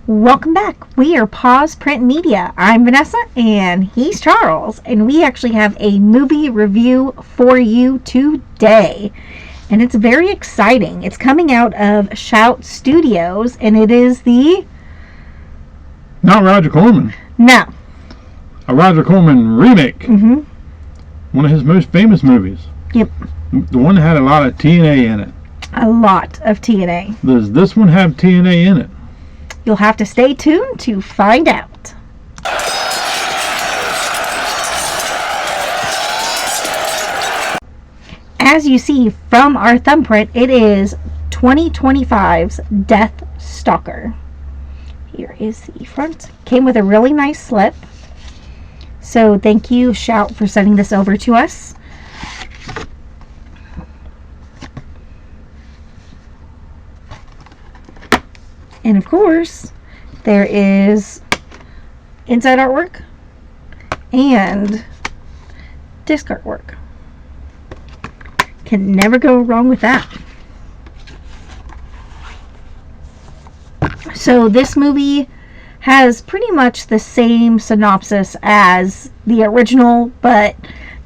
Welcome back. We are Pause Print Media. I'm Vanessa and he's Charles, and we actually have a movie review for you today. And it's very exciting. It's coming out of Shout Studios, and it is the... Not Roger Corman. No. A Roger Corman remake. Mm-hmm. One of his most famous movies. Yep. The one that had a lot of TNA in it. A lot of TNA. Does this one have TNA in it? You'll have to stay tuned to find out. As you see from our thumbprint, it is 2025's Deathstalker. Here is the front. Came with a really nice slip. So thank you, Shout, for sending this over to us. And of course, there is inside artwork and disc artwork. Can never go wrong with that. So this movie has pretty much the same synopsis as the original, but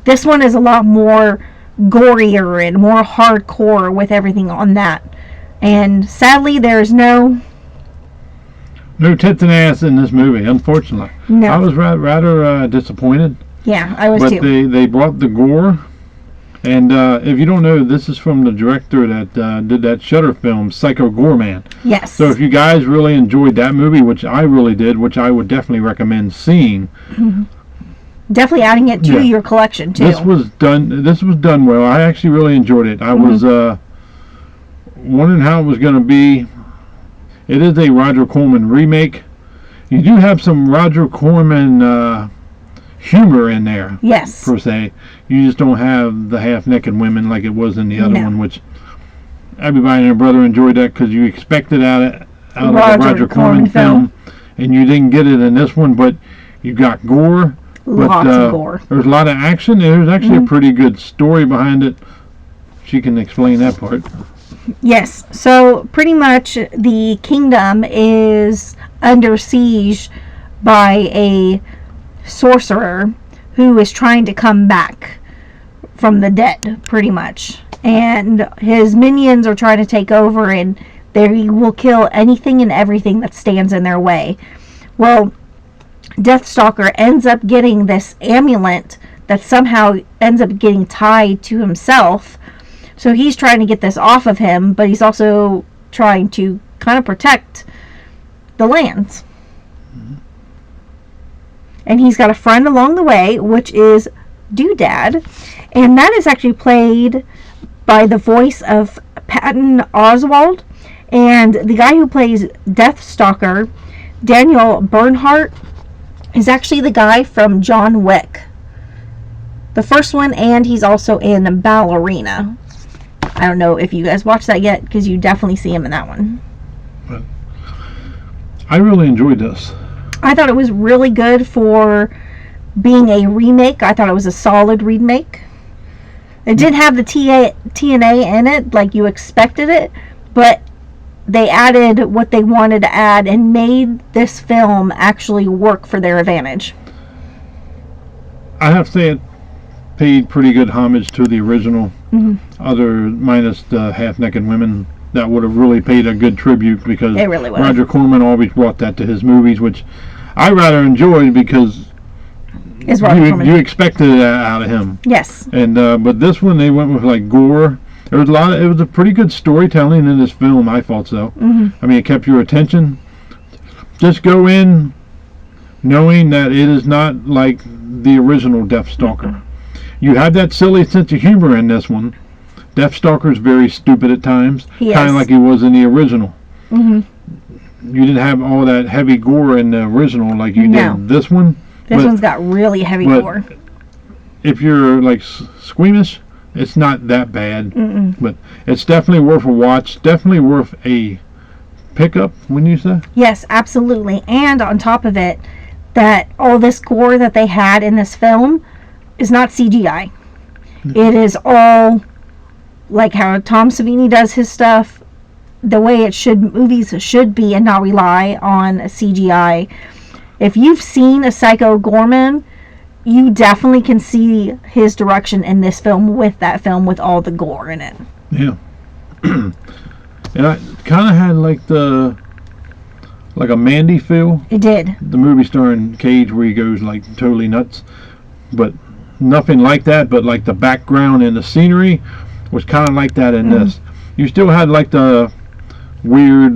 this one is a lot more gorier and more hardcore with everything on that. And sadly, there's no tits and ass in this movie, unfortunately. No. I was rather disappointed. Yeah, I was too. But they brought the gore. And if you don't know, this is from the director that did that Shudder film, Psycho Goreman. Yes. So if you guys really enjoyed that movie, which I really did, which I would definitely recommend seeing. Mm-hmm. Definitely adding it to your collection, too. This was done well. I actually really enjoyed it. I was wondering how it was going to be. It is a Roger Corman remake. You do have some Roger Corman humor in there. Yes. Per se. You just don't have the half-naked women like it was in the other one, which everybody and their brother enjoyed that because you expected out of the Roger Corman film, and you didn't get it in this one, but you got gore. Lots of gore. There's a lot of action. There's actually a pretty good story behind it. She can explain that part. Yes, so pretty much the kingdom is under siege by a sorcerer who is trying to come back from the dead, pretty much. And his minions are trying to take over, and they will kill anything and everything that stands in their way. Well, Deathstalker ends up getting this amulet that somehow ends up getting tied to himself. So he's trying to get this off of him, but he's also trying to kind of protect the lands. Mm-hmm. And he's got a friend along the way, which is Doodad. And that is actually played by the voice of Patton Oswalt. And the guy who plays Deathstalker, Daniel Bernhardt, is actually the guy from John Wick. The first one, and he's also in Ballerina. I don't know if you guys watched that yet, because you definitely see him in that one. But I really enjoyed this. I thought it was really good for being a remake. I thought it was a solid remake. It didn't have the TNA in it like you expected it, but they added what they wanted to add and made this film actually work for their advantage. I have to say it paid pretty good homage to the original. Mm-hmm. Other minus the half-naked women, that would have really paid a good tribute, because it really would. Roger Corman always brought that to his movies, which I rather enjoyed because you expected it out of him. Yes. And but this one they went with like gore. There was it was a pretty good storytelling in this film. I thought so. Mm-hmm. I mean, it kept your attention. Just go in knowing that it is not like the original Deathstalker. Mm-hmm. You have that silly sense of humor in this one. Deathstalker is very stupid at times, kind of like he was in the original. Mm-hmm. You didn't have all that heavy gore in the original like you did this one. This one's got really heavy gore. If you're like squeamish, it's not that bad. Mm-mm. But it's definitely worth a watch. Definitely worth a pickup, wouldn't you say? Yes, absolutely. And on top of it, that all this gore that they had in this film is not CGI. It is all like how Tom Savini does his stuff. the way movies should be and not rely on CGI. If you've seen a Psycho Gorman, you definitely can see his direction in this film with all the gore in it. Yeah. And I kind of had like a Mandy feel. It did. The movie starring Cage where he goes like totally nuts. But nothing like that, but like the background and the scenery was kind of like that in this. You still had like the weird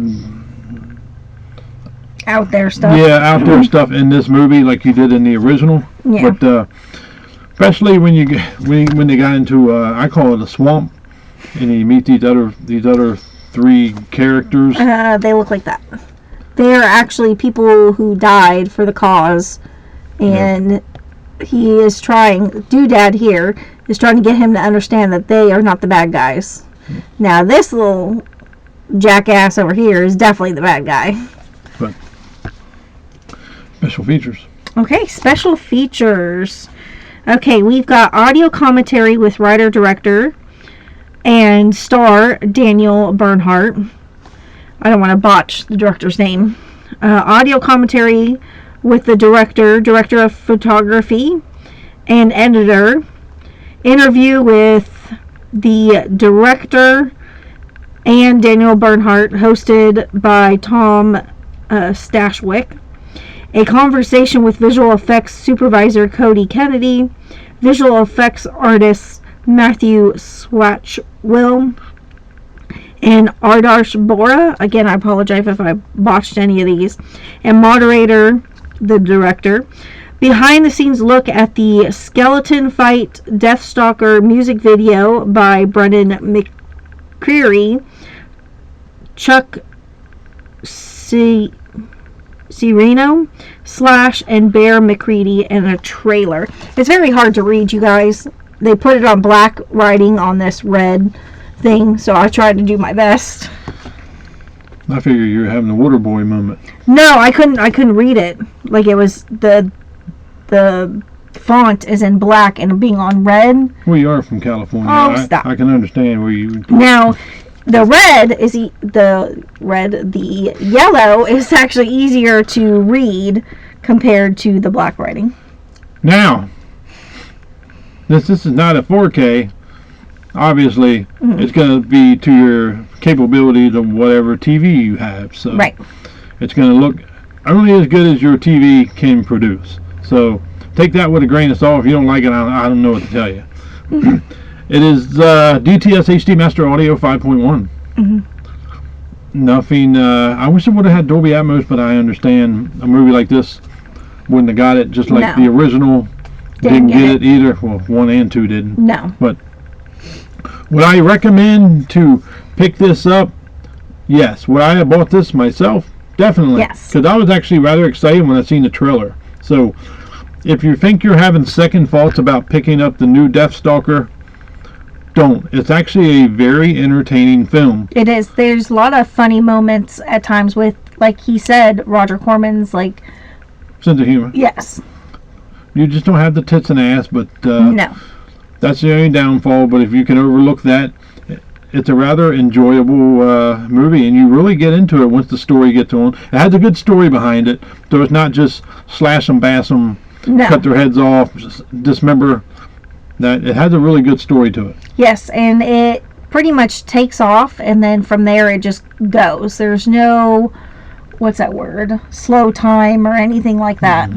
out there stuff. Yeah, out there stuff in this movie like you did in the original. Yeah. But especially when they got into I call it a swamp, and you meet these other three characters. They look like that. They are actually people who died for the cause, and he is trying. Doodad here is trying to get him to understand that they are not the bad guys. Now this little jackass over here is definitely the bad guy. But special features. Okay, special features. Okay, we've got audio commentary with writer, director, and star Daniel Bernhardt. I don't want to botch the director's name. Audio commentary with the director of photography, and editor. Interview with the director and Daniel Bernhardt, hosted by Tom Stashwick. A conversation with visual effects supervisor Cody Kennedy, visual effects artist Matthew Swatchwill, and Ardarsh Bora. Again, I apologize if I botched any of these. And moderator, the director. Behind the scenes look at the Skeleton Fight Deathstalker music video by Brendan McCreary, Chuck Sereno, Slash, and Bear McCready in a trailer. It's very hard to read, you guys. They put it on black writing on this red thing, so I tried to do my best. I figure you're having a Waterboy moment. No, I couldn't read it. Like, it was the font is in black and being on red. Well, you are from California. Oh, stop. I can understand where you. Now, the yellow is actually easier to read compared to the black writing. Now, this is not a 4K. Obviously, it's going to be to your capabilities of whatever TV you have. So right. It's going to look only as good as your TV can produce. So take that with a grain of salt. If you don't like it, I don't know what to tell you. It is DTS HD Master Audio 5.1. Nothing. I wish it would have had Dolby Atmos, but I understand a movie like this wouldn't have got it. Just like the original didn't get it either. Well, 1 and 2 didn't. No. But would I recommend to pick this up? Yes. Would I have bought this myself? Definitely. Yes. Because I was actually rather excited when I seen the trailer. So if you think you're having second thoughts about picking up the new Deathstalker, don't. It's actually a very entertaining film. It is. There's a lot of funny moments at times with, like he said, Roger Corman's like sense of humor. Yes. You just don't have the tits and ass, but no. That's the only downfall. But if you can overlook that, it's a rather enjoyable movie, and you really get into it once the story gets on. It has a good story behind it, so it's not just slash them, bash them, cut their heads off, dismember. That it has a really good story to it. Yes, and it pretty much takes off, and then from there it just goes. There's no, what's that word? Slow time or anything like that.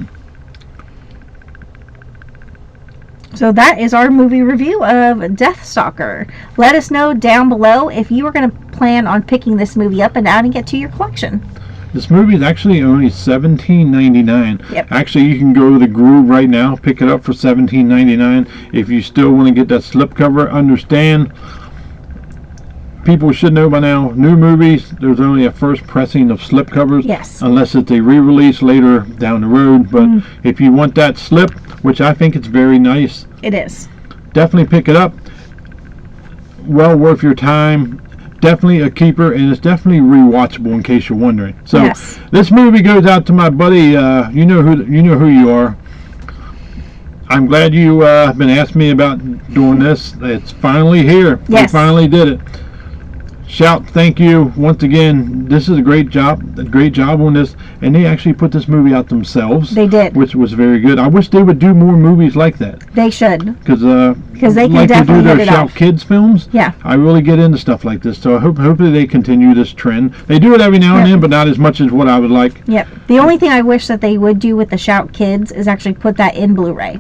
So that is our movie review of Deathstalker. Let us know down below if you are going to plan on picking this movie up and adding it to your collection. This movie is actually only $17.99. Yep. Actually, you can go to the Groove right now, pick it up for $17.99. If you still want to get that slipcover, understand. People should know by now, new movies, there's only a first pressing of slipcovers. Yes. Unless it's a re-release later down the road. But if you want that slip, which I think it's very nice. It is. Definitely pick it up. Well worth your time. Definitely a keeper, and it's definitely rewatchable in case you're wondering. So this movie goes out to my buddy. You know who you are. I'm glad you have been asking me about doing this. It's finally here. Yes. We finally did it. Shout thank you once again. This is a great job on this, and they actually put this movie out themselves. They did, which was very good. I wish they would do more movies like that. They should, because they can like definitely they do hit their it Shout off. Kids films. Yeah, I really get into stuff like this, so hopefully they continue this trend. They do it every now and then, but not as much as what I would like. Yep. The only thing I wish that they would do with the Shout Kids is actually put that in Blu-ray.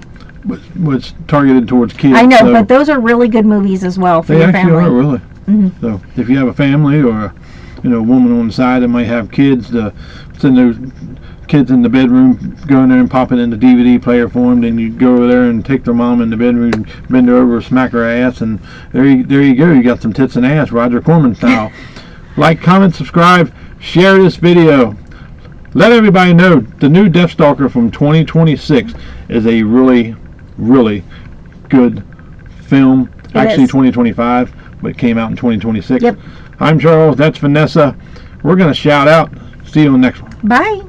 Was targeted towards kids. I know, so but those are really good movies as well for they your actually family. are really. Mhm. So if you have a family or a woman on the side that might have kids, send those kids in the bedroom, go in there and pop it in the DVD player for them. Then you go over there and take their mom in the bedroom, bend her over, smack her ass, and there you go. You got some tits and ass, Roger Corman style. Like, comment, subscribe, share this video. Let everybody know the new Deathstalker from 2026 is a really, really good film. Actually, is. 2025, but it came out in 2026. Yep. I'm Charles. That's Vanessa. We're going to shout out. See you on the next one. Bye.